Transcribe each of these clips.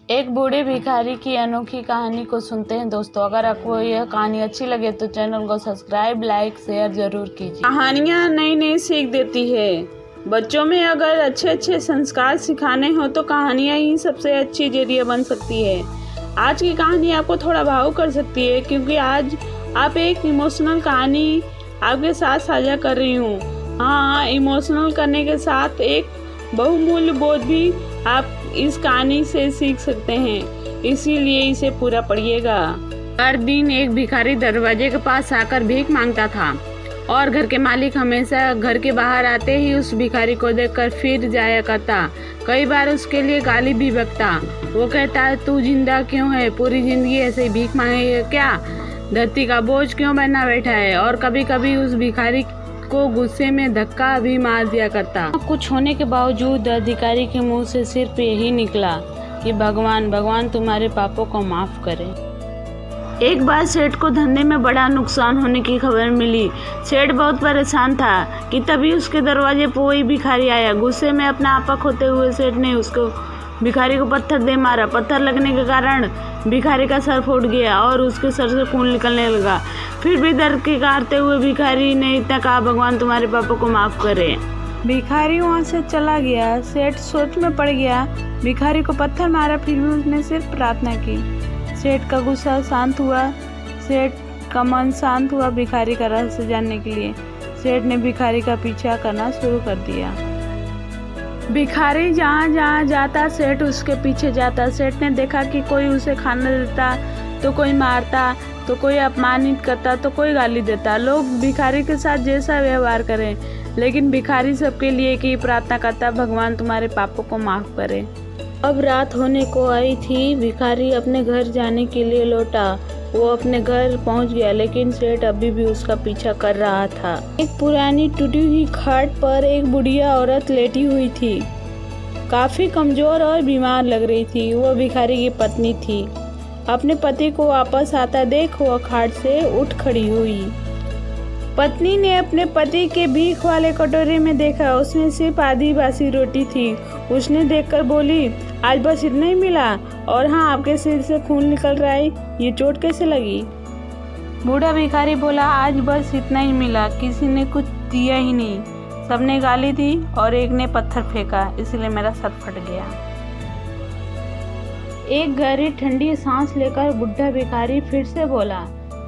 एक बूढ़े भिखारी की अनोखी कहानी को सुनते हैं दोस्तों। अगर आपको यह कहानी अच्छी लगे तो चैनल को सब्सक्राइब, लाइक, शेयर जरूर कीजिए। कहानियाँ नई नई सीख देती है। बच्चों में अगर अच्छे अच्छे संस्कार सिखाने हो तो कहानियाँ ही सबसे अच्छी जरिया बन सकती है। आज की कहानी आपको थोड़ा भावुक कर सकती है, क्योंकि आज आप एक इमोशनल कहानी आपके साथ साझा कर रही हूँ। हाँ, इमोशनल करने के साथ एक बहुमूल्य बोध भी आप इस कहानी से सीख सकते हैं, इसीलिए इसे पूरा पढ़िएगा। हर दिन एक भिखारी दरवाजे के पास आकर भीख मांगता था और घर के मालिक हमेशा घर के बाहर आते ही उस भिखारी को देखकर फिर जाया करता। कई बार उसके लिए गाली भी बकता। वो कहता, तू जिंदा क्यों है? पूरी जिंदगी ऐसे ही भीख मांगेगा क्या? धरती का बोझ क्यों बना बैठा है? और कभी कभी उस भिखारी को गुस्से में धक्का भी मार दिया करता। कुछ होने के बावजूद अधिकारी के मुंह से सिर्फ यही निकला कि भगवान तुम्हारे पापों को माफ करे। एक बार सेठ को धंधे में बड़ा नुकसान होने की खबर मिली। सेठ बहुत परेशान था कि तभी उसके दरवाजे पर वही भिखारी आया। गुस्से में अपना आपा खोते हुए सेठ ने उसको भिखारी को पत्थर दे मारा। पत्थर लगने के कारण भिखारी का सर फूट गया और उसके सर से खून निकलने लगा। फिर भी दर्द के काटते हुए भिखारी ने इतना कहा, भगवान तुम्हारे पापों को माफ करे। भिखारी वहाँ से चला गया। सेठ सोच में पड़ गया। भिखारी को पत्थर मारा, फिर भी उसने सिर्फ प्रार्थना की। सेठ का गुस्सा शांत हुआ। सेठ का मन शांत हुआ भिखारी का रहस्य जानने के लिए। सेठ ने भिखारी का पीछा करना शुरू कर दिया। भिखारी जहाँ जहाँ जाता सेठ उसके पीछे जाता। सेठ ने देखा कि कोई उसे खाना देता तो कोई मारता, तो कोई अपमानित करता, तो कोई गाली देता। लोग भिखारी के साथ जैसा व्यवहार करें, लेकिन भिखारी सबके लिए एक ही प्रार्थना करता, भगवान तुम्हारे पापों को माफ करे। अब रात होने को आई थी। भिखारी अपने घर जाने के लिए लौटा। वो अपने घर पहुंच गया, लेकिन सेठ अभी भी उसका पीछा कर रहा था। एक पुरानी टूटी हुई खाट पर एक बुढ़िया औरत लेटी हुई थी। काफी कमजोर और बीमार लग रही थी। वो भिखारी की पत्नी थी। अपने पति को वापस आता देख वह खाट से उठ खड़ी हुई। पत्नी ने अपने पति के भीख वाले कटोरे में देखा, उसमें सिर्फ आधी बासी रोटी थी। उसने देखकर बोली, आज बस इतना ही मिला? और हाँ, आपके सिर से खून निकल रहा है, ये चोट कैसे लगी? बूढ़ा भिखारी बोला, आज बस इतना ही मिला, किसी ने कुछ दिया ही नहीं। सबने गाली दी और एक ने पत्थर फेंका, इसलिए मेरा सर फट गया। एक गहरी ठंडी सांस लेकर बूढ़ा भिखारी फिर से बोला,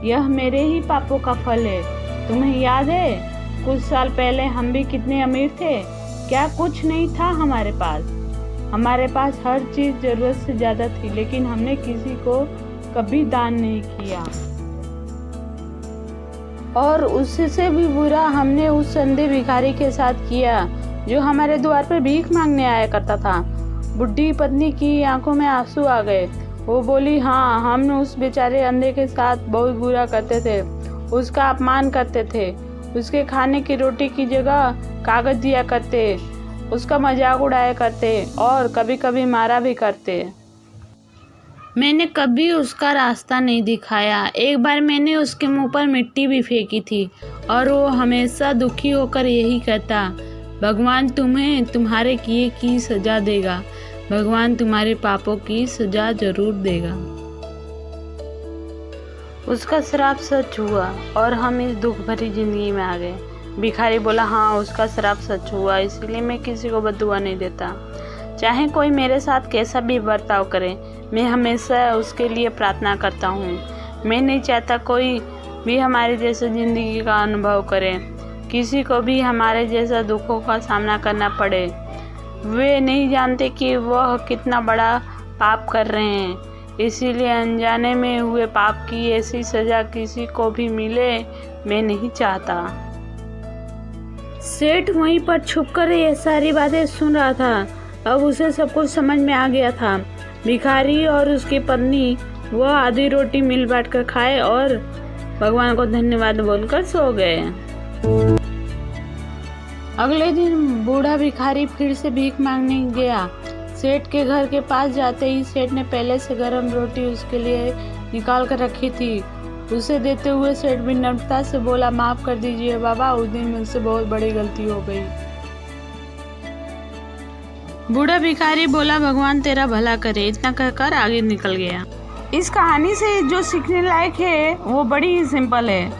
यह मेरे ही पापों का फल है। तुम्हें याद है कुछ साल पहले हम भी कितने अमीर थे? क्या कुछ नहीं था हमारे पास? हमारे पास हर चीज जरूरत से ज्यादा थी, लेकिन हमने किसी को कभी दान नहीं किया। और उससे भी बुरा हमने उस अंधे भिखारी के साथ किया जो हमारे द्वार पर भीख मांगने आया करता था। बुढ़ी पत्नी की आंखों में आंसू आ गए। वो बोली, हाँ, हम उस बेचारे अंधे के साथ बहुत बुरा करते थे, उसका अपमान करते थे, उसके खाने की रोटी की जगह कागज दिया करते, उसका मजाक उड़ाया करते और कभी कभी मारा भी करते। मैंने कभी उसका रास्ता नहीं दिखाया। एक बार मैंने उसके मुंह पर मिट्टी भी फेंकी थी और वो हमेशा दुखी होकर यही कहता, भगवान तुम्हें तुम्हारे किए की सजा देगा, भगवान तुम्हारे पापों की सजा जरूर देगा। उसका श्राप सच हुआ और हम इस दुख भरी जिंदगी में आ गए। भिखारी बोला, हाँ, उसका श्राप सच हुआ, इसीलिए मैं किसी को बद्दुआ नहीं देता। चाहे कोई मेरे साथ कैसा भी बर्ताव करे, मैं हमेशा उसके लिए प्रार्थना करता हूँ। मैं नहीं चाहता कोई भी हमारे जैसे जिंदगी का अनुभव करे, किसी को भी हमारे जैसा दुखों का सामना करना पड़े। वे नहीं जानते कि वह कितना बड़ा पाप कर रहे हैं, इसीलिए अनजाने में हुए पाप की ऐसी सजा किसी को भी मिले, मैं नहीं चाहता। सेठ वहीं पर छुपकर ये सारी बातें सुन रहा था। अब उसे सब कुछ समझ में आ गया था। भिखारी और उसकी पत्नी वह आधी रोटी मिल बांट कर खाए और भगवान को धन्यवाद बोलकर सो गए। अगले दिन बूढ़ा भिखारी फिर से भीख मांगने गया। सेठ के घर के पास जाते ही सेठ ने पहले से गर्म रोटी उसके लिए निकाल कर रखी थी। उसे देते हुए सेठ विनम्रता से बोला, माफ कर दीजिए बाबा, उस दिन मुझसे बहुत बड़ी गलती हो गई। बूढ़ा भिखारी बोला, भगवान तेरा भला करे। इतना कहकर आगे निकल गया। इस कहानी से जो सीखने लायक है वो बड़ी ही सिंपल है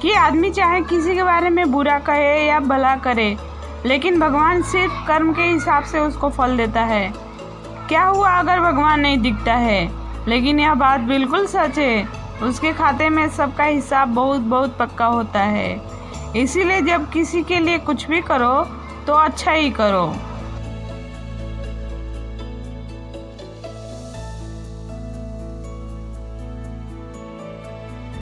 कि आदमी चाहे किसी के बारे में बुरा कहे या भला करे, लेकिन भगवान सिर्फ कर्म के हिसाब से उसको फल देता है। क्या हुआ अगर भगवान नहीं दिखता है? लेकिन यह बात बिल्कुल सच है, उसके खाते में सबका हिसाब बहुत बहुत पक्का होता है। इसीलिए जब किसी के लिए कुछ भी करो तो अच्छा ही करो।